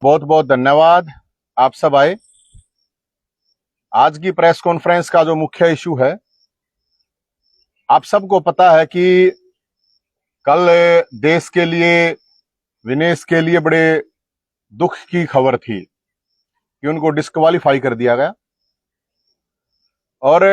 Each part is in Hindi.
बहुत बहुत धन्यवाद। आप सब आए। आज की प्रेस कॉन्फ्रेंस का जो मुख्य इशू है, आप सबको पता है कि कल देश के लिए, विनेश के लिए बड़े दुख की खबर थी कि उनको डिस्क्वालीफाई कर दिया गया। और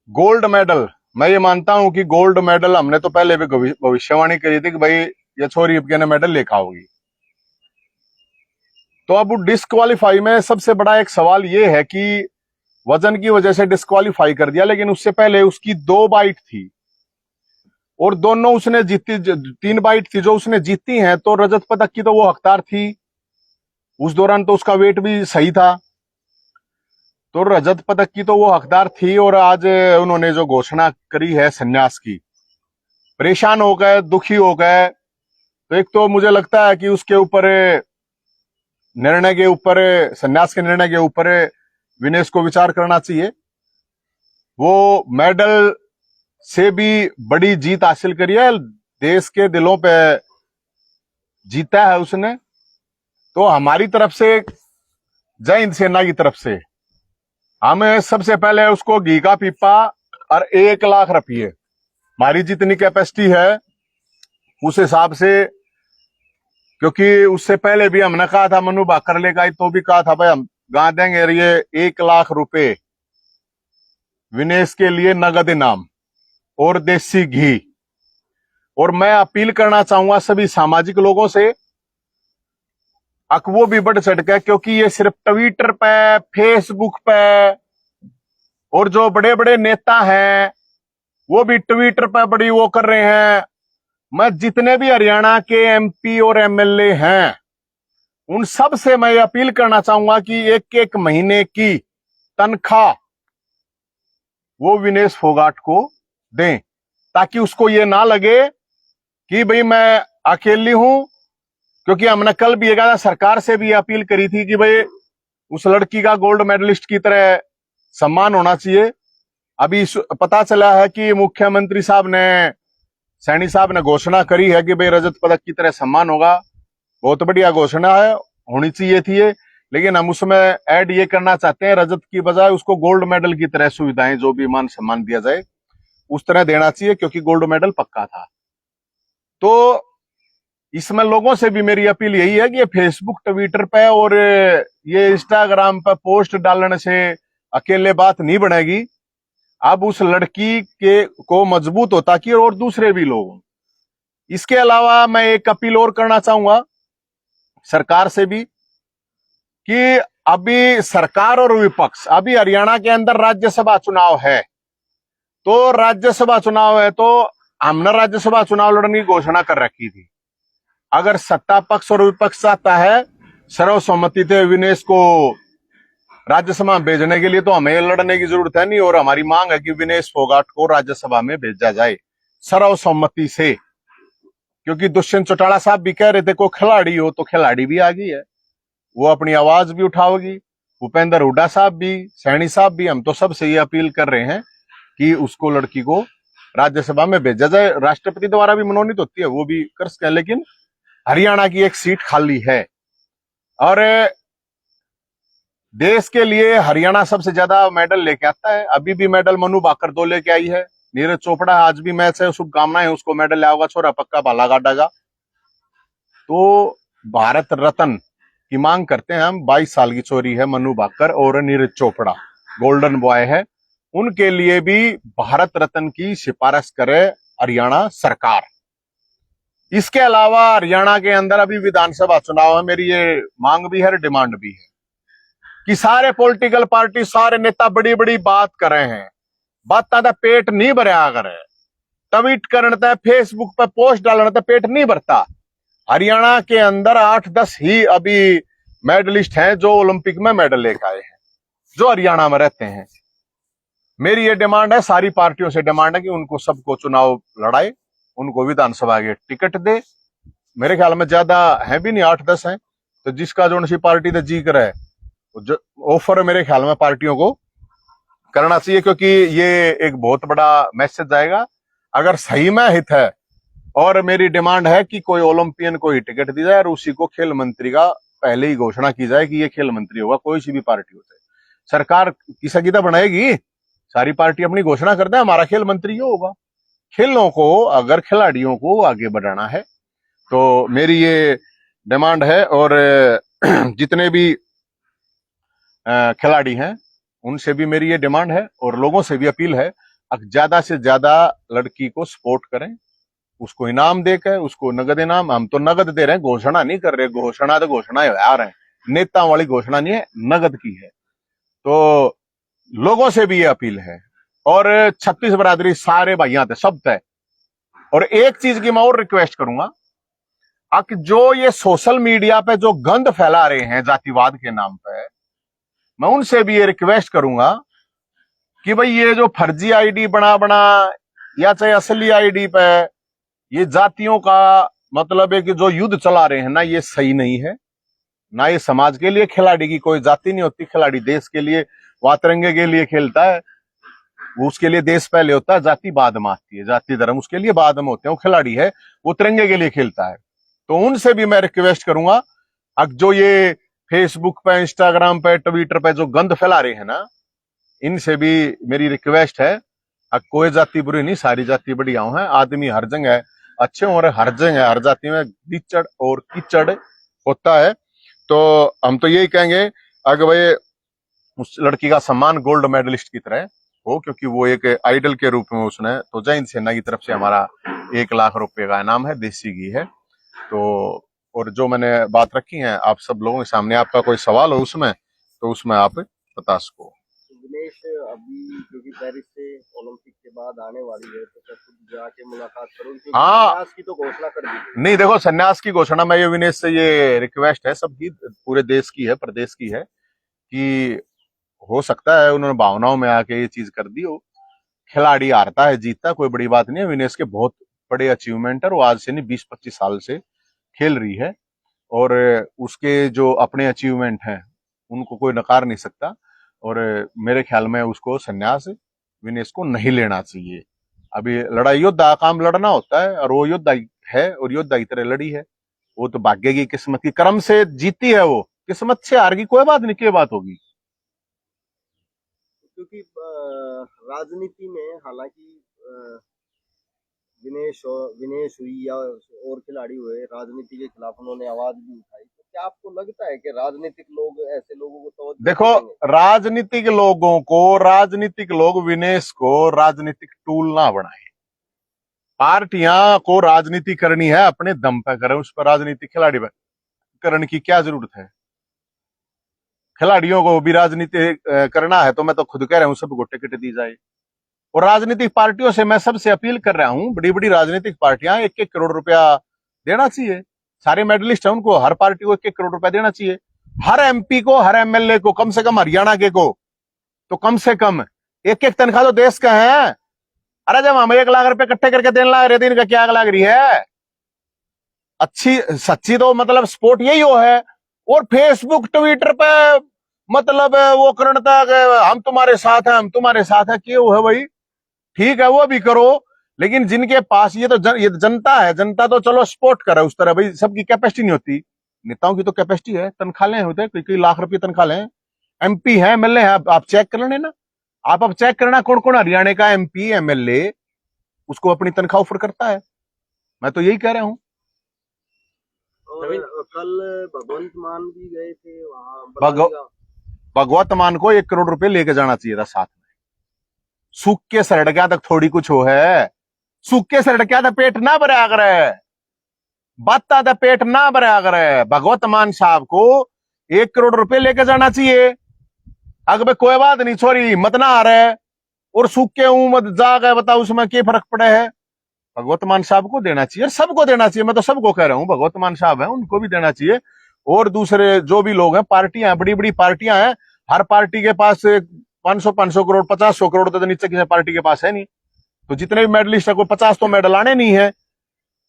गोल्ड मेडल, मैं ये मानता हूं कि गोल्ड मेडल हमने तो पहले भी भविष्यवाणी करी थी कि भाई ये छोरी अब मेडल लेकर आओगी। तो अब डिस्क्वालीफाई में सबसे बड़ा एक सवाल ये है कि वजन की वजह से डिस्क्वालीफाई कर दिया, लेकिन उससे पहले उसकी 2 बाइट थी और दोनों उसने जीती। 3 बाइट थी जो उसने जीती हैं, तो रजत पदक की तो वो हकदार थी। उस दौरान तो उसका वेट भी सही था, तो रजत पदक की तो वो हकदार थी। और आज उन्होंने जो घोषणा करी है संन्यास की, परेशान हो गए, दुखी हो गए। तो एक तो मुझे लगता है कि उसके ऊपर, निर्णय के ऊपर, संन्यास के निर्णय के ऊपर विनेश को विचार करना चाहिए। वो मेडल से भी बड़ी जीत हासिल करी है, देश के दिलों पे जीता है उसने। तो हमारी तरफ से, जय हिंद सेना की तरफ से, हम सबसे पहले उसको घी का पीपा और 1 लाख रुपये, हमारी जितनी कैपेसिटी है उस हिसाब से, क्योंकि उससे पहले भी हमने कहा था, मनु भाकर लेकर आई तो भी कहा था भाई हम गा देंगे ये 1 लाख रुपए विनेश के लिए नगद इनाम और देसी घी। और मैं अपील करना चाहूंगा सभी सामाजिक लोगों से, वो भी बढ़ चढ़ के, क्योंकि ये सिर्फ ट्विटर पे, फेसबुक पे, और जो बड़े बड़े नेता हैं वो भी ट्विटर पे बड़ी वो कर रहे हैं। मैं जितने भी हरियाणा के एमपी और एमएलए हैं उन सब से मैं अपील करना चाहूंगा कि 1-1 महीने की तनख्वाह वो विनेश फोगाट को दें, ताकि उसको ये ना लगे कि भाई मैं अकेली हूं। क्योंकि हमने कल भी कहा था, सरकार से भी अपील करी थी कि भाई उस लड़की का गोल्ड मेडलिस्ट की तरह सम्मान होना चाहिए। अभी पता चला है कि मुख्यमंत्री साहब ने, सैनी साहब ने घोषणा करी है कि भाई रजत पदक की तरह सम्मान होगा। बहुत बढ़िया घोषणा है, होनी चाहिए थी ये। लेकिन हम उसमें ऐड ये करना चाहते हैं, रजत की बजाय उसको गोल्ड मेडल की तरह सुविधाएं, जो भी मान सम्मान दिया जाए उस तरह देना चाहिए, क्योंकि गोल्ड मेडल पक्का था। तो इसमें लोगों से भी मेरी अपील यही है कि ये फेसबुक, ट्विटर पे और ये इंस्टाग्राम पे पोस्ट डालने से अकेले बात नहीं बनेगी। अब उस लड़की के को मजबूत होता कि और दूसरे भी लोग। इसके अलावा मैं एक अपील और करना चाहूंगा सरकार से भी, कि अभी सरकार और विपक्ष, अभी हरियाणा के अंदर राज्यसभा चुनाव है, तो राज्यसभा चुनाव है तो हमने राज्यसभा चुनाव लड़ने की घोषणा कर रखी थी। अगर सत्ता पक्ष और विपक्ष चाहता है सर्वसम्मति से विनेश को राज्यसभा में भेजने के लिए, तो हमें लड़ने की जरूरत है नहीं। और हमारी मांग है कि विनेश फोगाट को राज्यसभा में भेजा जाए सर्वसम्मति से। क्योंकि दुष्यंत चौटाला साहब भी कह रहे थे कोई खिलाड़ी हो, तो खिलाड़ी भी आ गई है, वो अपनी आवाज भी उठाओगी। भूपेंद्र हुड्डा साहब भी, सैनी साहब भी, हम तो सबसे ये अपील कर रहे हैं कि उसको, लड़की को राज्यसभा में भेजा जाए। राष्ट्रपति द्वारा भी मनोनीत होती है, वो भी कर सकते हैं, लेकिन हरियाणा की एक सीट खाली है। और देश के लिए हरियाणा सबसे ज्यादा मेडल लेके आता है। अभी भी मेडल मनु भाकर 2 लेके आई है। नीरज चोपड़ा, आज भी मैच है, शुभकामनाएं, उसको मेडल लाएगा, छोरा पक्का भाला गाड़ेगा। तो भारत रत्न की मांग करते हैं हम। 22 साल की छोरी है मनु भाकर, और नीरज चोपड़ा गोल्डन बॉय है, उनके लिए भी भारत रत्न की सिफारिश करे हरियाणा सरकार। इसके अलावा हरियाणा के अंदर अभी विधानसभा चुनाव है। मेरी ये मांग भी है, डिमांड भी है कि सारे पॉलिटिकल पार्टी, सारे नेता बड़ी बड़ी बात कर रहे हैं, बात पेट नहीं भरया करे, ट्वीट करते, फेसबुक पे पोस्ट डालते, पेट नहीं भरता। हरियाणा के अंदर 8-10 ही अभी मेडलिस्ट हैं जो ओलंपिक में मेडल लेकर आए हैं, जो हरियाणा में रहते हैं। मेरी ये डिमांड है, सारी पार्टियों से डिमांड है कि उनको सबको चुनाव लड़ाए, उनको विधानसभा के टिकट दे। मेरे ख्याल में ज्यादा है भी नहीं, 8-10 हैं। तो जिसका जो सी पार्टी का जी करे, ऑफर मेरे ख्याल में पार्टियों को करना चाहिए, क्योंकि ये एक बहुत बड़ा मैसेज आएगा। अगर सही में हित है और मेरी डिमांड है कि कोई ओलंपियन को ही टिकट दी जाए और उसी को खेल मंत्री का पहले ही घोषणा की जाए कि ये खेल मंत्री होगा, कोई सी भी पार्टी हो जाए। सरकार की संगीता बनाएगी, सारी पार्टी अपनी घोषणा करते हैं हमारा खेल मंत्री ये होगा। खेलों को अगर खिलाड़ियों को आगे बढ़ाना है तो मेरी ये डिमांड है। और जितने भी खिलाड़ी हैं उनसे भी मेरी ये डिमांड है और लोगों से भी अपील है, ज्यादा से ज्यादा लड़की को सपोर्ट करें, उसको इनाम देकर, उसको नगद इनाम। हम तो नगद दे रहे हैं, घोषणा नहीं कर रहे। घोषणा तो घोषणा आ रहे हैं, नेता वाली घोषणा नहीं है, नगद की है। तो लोगों से भी ये अपील है। और 36 बरादरी सारे भाइयां थे, सब थे। और एक चीज की मैं और रिक्वेस्ट करूंगा, कि जो ये सोशल मीडिया पे जो गंद फैला रहे हैं जातिवाद के नाम पे, मैं उनसे भी ये रिक्वेस्ट करूंगा कि भाई ये जो फर्जी आईडी बना या चाहे असली आईडी पे ये जातियों का मतलब है कि जो युद्ध चला रहे हैं ना, ये सही नहीं है ना। ये समाज के लिए, खिलाड़ी की कोई जाति नहीं होती, खिलाड़ी देश के लिए, तिरंगे के लिए खेलता है, उसके लिए देश पहले होता है, जाति बाद में आती है, जाति धर्म उसके लिए बाद में होते हैं। वो खिलाड़ी है, वो तिरंगे के लिए खेलता है। तो उनसे भी मैं रिक्वेस्ट करूंगा, अब जो ये फेसबुक पे, इंस्टाग्राम पे, ट्विटर पे जो गंद फैला रहे हैं ना, इनसे भी मेरी रिक्वेस्ट है, कोई जाति बुरी नहीं, सारी जाति बढ़िया है। आदमी हर जगह अच्छे हो रहे, हर जगह हर जाति में कीचड़ और कीचड़ होता है। तो हम तो यही कहेंगे अगर भाई उस लड़की का सम्मान गोल्ड मेडलिस्ट की तरह हो, क्योंकि वो एक आइडल के रूप में उसने, तो जय हिंद सेना की तरफ से हमारा 1 लाख रुपए का इनाम है, देसी घी है। तो और जो मैंने बात रखी है आप सब लोगों के सामने, आपका कोई सवाल हो उसमें तो उसमें आप बता सको। विनेश अभी क्योंकि पेरिस से ओलंपिक के बाद आने वाली है, तो खुद जाके मुलाकात करोगे? हाँ, संन्यास की तो घोषणा कर दी। नहीं देखो, संन्यास की घोषणा मैं ये विनेश से ये रिक्वेस्ट है सबकी, पूरे देश की है, प्रदेश की है, कि हो सकता है उन्होंने भावनाओं में आके ये चीज कर दी हो। खिलाड़ी हारता है जीतता कोई बड़ी बात नहीं है। विनेश के बहुत बड़े अचीवमेंट है, वो आज से नहीं 20-25 साल से खेल रही है और उसके जो अपने अचीवमेंट हैं उनको कोई नकार नहीं सकता। और मेरे ख्याल में उसको संन्यास विनेश को नहीं लेना चाहिए। अभी लड़ाई योद्धा काम लड़ना होता है और वो योद्धा है और योद्धा की तरह लड़ी है। वो तो भाग्य की, किस्मत की, कर्म से जीती है, वो किस्मत से हार गई कोई बात नहीं, क्या बात होगी। क्योंकि राजनीति में हालांकि विनेश हुई या और खिलाड़ी हुए, राजनीति के खिलाफ उन्होंने आवाज भी उठाई। तो क्या आपको लगता है कि राजनीतिक लोग ऐसे लोगों को तो देखो, राजनीतिक लोग विनेश को राजनीतिक टूल ना बनाए। पार्टियां को राजनीति करनी है अपने दम पे करें, उस पर राजनीति खिलाड़ी करने की क्या जरूरत है। खिलाड़ियों को भी राजनीति करना है तो मैं तो खुद कह रहा हूं सबको टिकट दी जाए। और राजनीतिक पार्टियों से मैं सबसे अपील कर रहा हूं, बड़ी बड़ी राजनीतिक पार्टियां 1-1 करोड़ रुपया देना चाहिए। सारे मेडलिस्ट हैं, उनको हर पार्टी को 1-1 करोड़ रुपया देना चाहिए। हर एमपी को, हर एमएलए को, कम से कम हरियाणा के को तो कम से कम 1-1 तनख्वाह तो देश का है। अरे जब हम 1 लाख रुपए इकट्ठे करके देने लग रहे थे, इनका क्या लग रही है। अच्छी सच्ची तो मतलब स्पोर्ट यही हो है। और फेसबुक ट्विटर पे मतलब वो करता हम तुम्हारे साथ हैं, हम तुम्हारे साथ है, क्यों है भाई। ठीक है वो भी करो, लेकिन जिनके पास ये तो ये जनता है, जनता तो चलो सपोर्ट करे उस तरह, भाई सबकी कैपेसिटी नहीं होती। नेताओं की तो कैपेसिटी है, तनख्वाह होते हैं, कई लाख रुपए तनख्वाह हैं। एमपी है, एमएलए है, आप चेक कर लेना। आप अब चेक करना कौन कौन हरियाणा का एमपी एमएलए उसको अपनी तनख्वाह ऑफर करता है। मैं तो यही कह रहा हूं। और कल भगवंत मान भी गए थे वहां। भगवत मान को 1 करोड़ रुपए लेके जाना चाहिए था साथ में। सूख के सड़किया तक थोड़ी कुछ हो है, सूख के सड़किया था पेट ना भरा करे, बाता था पेट ना भरा करे। भगवत मान साहब को 1 करोड़ रुपए लेके जाना चाहिए। अगर भाई कोई बात नहीं, छोरी मत ना आ रहे और सूख के मत जा गए, बताओ उसमें क्या फर्क पड़े है। भगवत मान साहब को देना चाहिए, सबको देना चाहिए। मैं तो सबको कह रहा हूं, भगवत मान साहब है उनको भी देना चाहिए। और दूसरे जो भी लोग हैं, पार्टियां हैं, बड़ी बड़ी पार्टियां हैं, हर पार्टी के पास 500 करोड़ 50 करोड़ तो नीचे किसी पार्टी के पास है नहीं। तो जितने भी मेडलिस्ट है, कोई 50 तो मेडल आने नहीं है,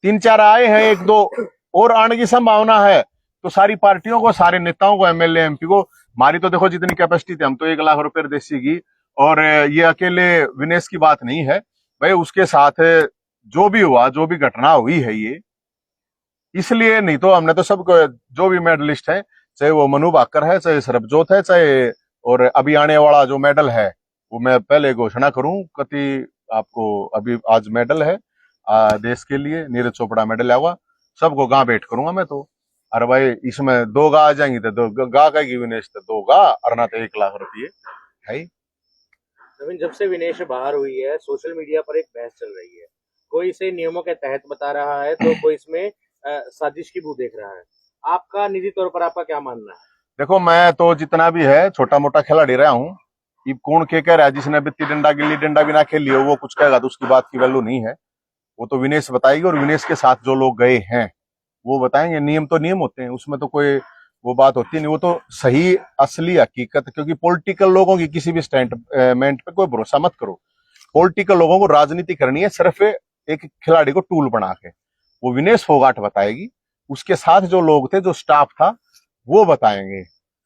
3-4 आए हैं, 1-2 और आने की संभावना है। तो सारी पार्टियों को, सारे नेताओं को, एमएलए एमपी को, हमारी तो देखो जितनी कैपेसिटी थी, हम तो 1 लाख रुपए देसी की। और ये अकेले विनेश की बात नहीं है भाई, उसके साथ जो भी हुआ, जो भी घटना हुई है ये, इसलिए नहीं तो हमने तो सबको, जो भी मेडलिस्ट है, चाहे वो मनु भाकर है, चाहे सरबजोत है, चाहे और अभी आने वाला जो मेडल है, वो मैं पहले घोषणा करूं कति आपको। अभी आज मेडल है देश के लिए, नीरज चोपड़ा मेडल आएगा, सबको गा भेंट करूंगा मैं तो। अरे भाई इसमें 2 गा आ जाएंगी तो 2 गा का विनेश तो 2 गा, अरना तो 1 लाख रुपये है। नवीन, जब से विनेश बाहर हुई है, सोशल मीडिया पर एक बहस चल रही है। कोई इसे नियमों के तहत बता रहा है तो कोई इसमें साजिश की बू देख रहा है। आपका निजी तौर पर आपका क्या मानना है? देखो मैं तो जितना भी है छोटा मोटा खिलाड़ी रहा हूँ, ये कौन के कह रहा है जिसने बित्ती डंडा गिल्ली डंडा भी ना खेल लिया वो कुछ कहेगा तो उसकी बात की वैल्यू नहीं है। वो तो विनेश बताएगी, और विनेश के साथ जो लोग गए हैं वो बताएंगे। नियम तो नियम होते हैं, उसमें तो कोई वो बात होती नहीं, वो तो सही असली हकीकत। क्योंकि पॉलिटिकल लोगों की किसी भी स्टेटमेंट पे कोई भरोसा मत करो। पॉलिटिकल लोगों को राजनीति करनी है सिर्फ एक खिलाड़ी को टूल बना के। वो विनेश फोगाट बताएगी, उसके साथ जो लोग थे, जो स्टाफ था, वो बताएंगे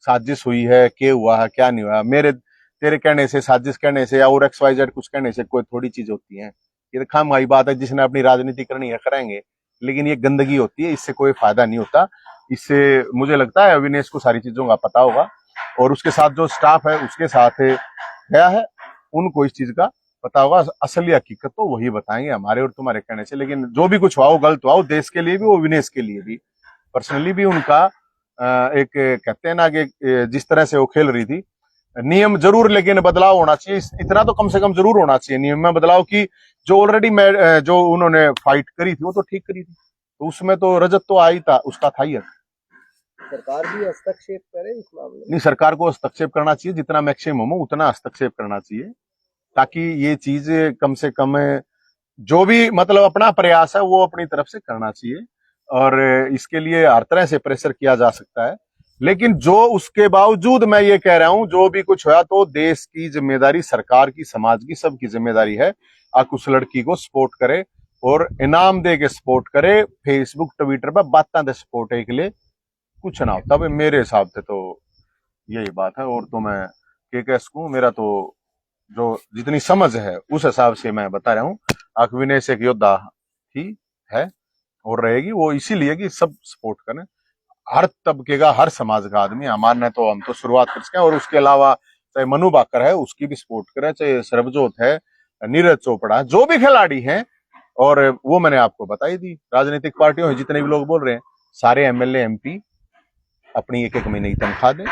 साजिश हुई है, क्या हुआ है, क्या नहीं हुआ। मेरे तेरे कहने से, साजिश कहने से या और XYZ कुछ कहने से कोई थोड़ी चीज होती है। ये तो खामखाई बात है, जिसने अपनी राजनीति करनी है करेंगे, लेकिन ये गंदगी होती है, इससे कोई फायदा नहीं होता। इससे मुझे लगता है अविनेश को सारी चीजों का पता होगा, और उसके साथ जो स्टाफ है उसके साथ गया है, उनको इस चीज का पता होगा। असली हकीकत तो वही बताएंगे हमारे और तुम्हारे कहने से। लेकिन जो भी कुछ हुआ वो गलत हुआ, वो देश के लिए भी, वो विनेश के लिए भी, पर्सनली भी उनका एक कहते हैं ना कि जिस तरह से वो खेल रही थी, नियम जरूर, लेकिन बदलाव होना चाहिए। इतना तो कम से कम जरूर होना चाहिए नियम में बदलाव की। जो ऑलरेडी जो उन्होंने फाइट करी थी वो तो ठीक करी थी, तो उसमें तो रजत तो आई था, उसका था ही। सरकार भी हस्तक्षेप करे इस मामले में? नहीं, सरकार को हस्तक्षेप करना चाहिए, जितना मैक्सिमम हो उतना हस्तक्षेप करना चाहिए, ताकि ये चीज कम से कम, जो भी मतलब अपना प्रयास है वो अपनी तरफ से करना चाहिए, और इसके लिए हर तरह से प्रेशर किया जा सकता है। लेकिन जो उसके बावजूद मैं ये कह रहा हूं, जो भी कुछ हुआ तो देश की जिम्मेदारी, सरकार की, समाज की, सबकी जिम्मेदारी है आप उस लड़की को सपोर्ट करे और इनाम दे के सपोर्ट करे। फेसबुक ट्विटर पर बातें दे सपोर्ट है के लिए कुछ ना हो, तब मेरे हिसाब से तो यही बात है। और तो मैं क्या कह सकूं, मेरा तो जो जितनी समझ है उस हिसाब से मैं बता रहा हूँ। अविनेश एक योद्धा ही है और रहेगी, वो इसीलिए कि सब सपोर्ट करें, हर तबके का, हर समाज का आदमी। हमारे तो हम तो शुरुआत कर सके, और उसके अलावा चाहे मनु भाकर है उसकी भी सपोर्ट करें, चाहे सरबजोत है, नीरज चोपड़ा, जो भी खिलाड़ी हैं। और वो मैंने आपको बताई दी, राजनीतिक पार्टियों जितने भी लोग बोल रहे हैं, सारे MLA MP अपनी 1-1 महीने की तनख्वाह दें,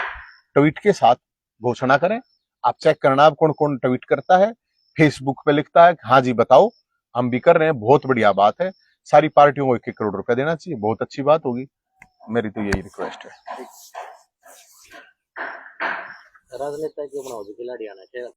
ट्वीट के साथ घोषणा करें। आप चेक करना आप कौन कौन ट्वीट करता है, फेसबुक पे लिखता है हाँ जी बताओ हम भी कर रहे हैं, बहुत बढ़िया बात है। सारी पार्टियों को 1-1 करोड़ रुपया देना चाहिए, बहुत अच्छी बात होगी। मेरी तो यही रिक्वेस्ट है। राजनेता क्यों बनाओ, खिलाड़ी आना चाहिए।